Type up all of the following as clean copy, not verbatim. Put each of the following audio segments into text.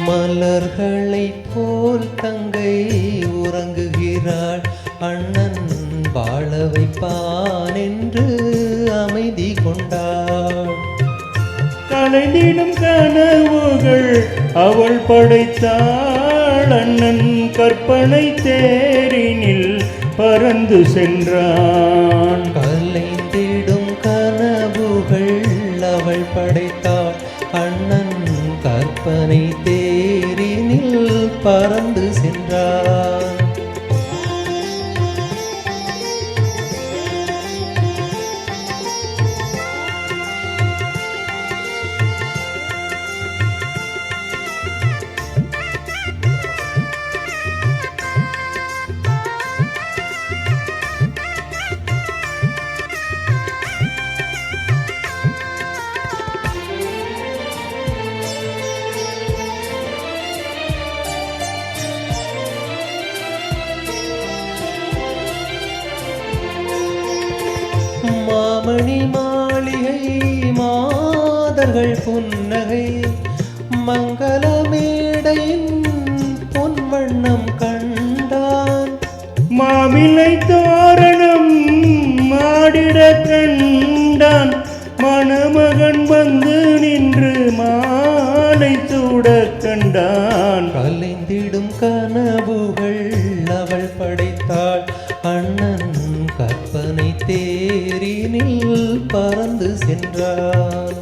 மலர்களைப் போல் தங்கை உறங்குகிறாள், அண்ணன் வாழ வைப்பான் என்று அமைதி கொண்டாள். கலைந்திடும் கனவுகள் அவள் படைத்தாள், அண்ணன் கற்பனை தேரினில் பறந்து சென்றான். கலைந்திடும் கனவுகள் அவள் படைத்தாள், அண்ணன் கற்பனை தேரினில் பறந்து சென்றான். மாமணி மாளிகை மாதர்கள் புன்னகை, மங்களமேடையின் பொன்வண்ணம் கண்டான். மாவிலை தோரணம் மாடிட கண்டான், மணமகன் வந்து நின்று மாலை சூட கண்டான். கலைந்திடும் கனவுகள் அவள் படைத்தாள், அண்ணன் கற்பனை தேரினில் பறந்து சென்றான்.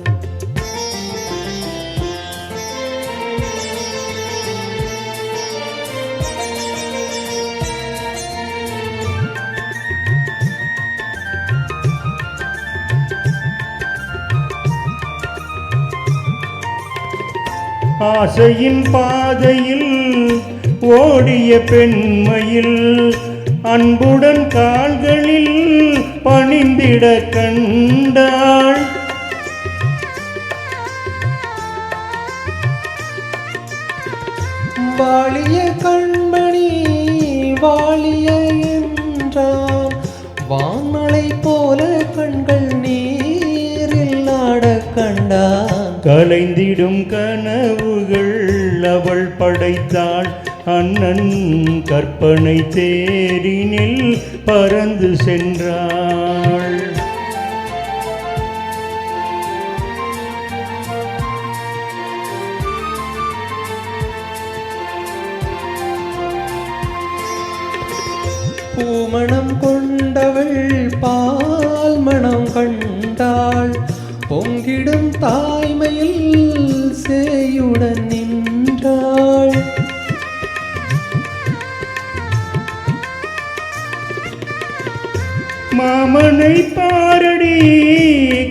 ஆசையின் பாதையில் ஓடிய பெண்மையில் அன்புடன் கால்களில் பணிந்திட கண்டாள். வாழிய கண்மணி வாழிய என்றான், வான்மலை போல கண்கள் நீரில் ஆட கண்டான். கலைந்திடும் கனவுகள் அவள் படைத்தாள், அண்ணன் கற்பனை தேரினில் பறந்து சென்றாள். பூமணம் கொண்டவள் பால் மணம் கண்டாள், பொங்கிடும் தாய்மையில் சேயுடன் நின்றாள். மாமனை பாரடி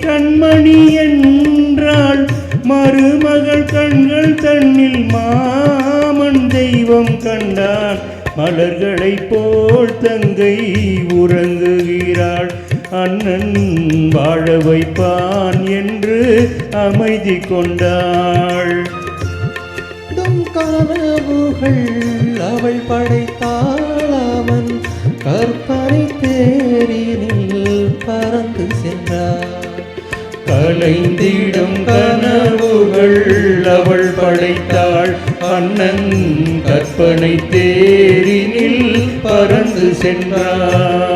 கண்மணி என்றாள், மருமகள் கண்கள் தன்னில் மாமன் தெய்வம் கண்டான். மலர்களைப் போல் தங்கை உறங்குகிறாள், அண்ணன் வாழ வைப்பான் என்று அமைதி கொண்டாள். கனவுகள் அவள் படைத்தாள், அவன் கற்பனை தேரினில் பறந்து சென்றார். கலைந்திடும் கனவுகள் அவள் படைத்தாள், அண்ணன் கற்பனை தேரினில் பறந்து சென்றார்.